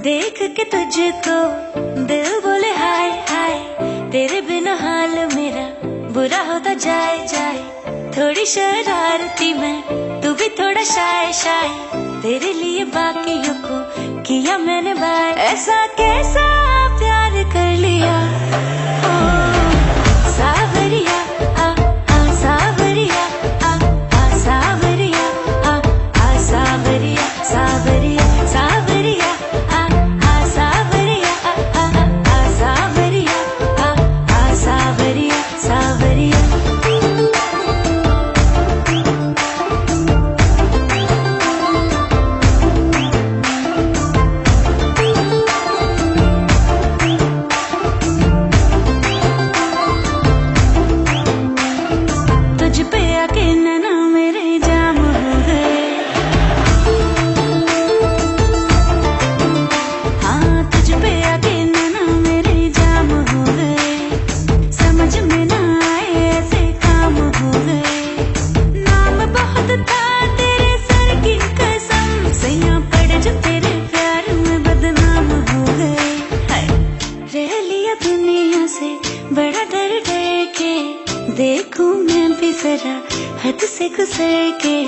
देख के तुझको दिल बोले हाय हाय, तेरे बिना हाल मेरा बुरा होता जाए जाए। थोड़ी शरारती मैं, तू भी थोड़ा शाय शाय, तेरे लिए बाकियों को किया मैंने बाय। ऐसा कैसा प्यार कर लिया ओ सावरिया, सावरिया, सावरिया, सावरिया, सावरिया, सावरिया, सावरिया, सावरिया, सावरिया, सावरिया। तुझ पे आके नैना मेरे जाम हो गए, हाँ तुझ पे आके नैना मेरे जाम हो गए। समझ में ना आए ऐसे काम हो गए। नाम बहुत था तेरे सर की कसम, सैया पड़ जो तेरे प्यार में बदनाम हो गए। हाय रह लिया दुनिया से बड़ा डर डर के, देखूं मैं भी जरा हद से गुजर के।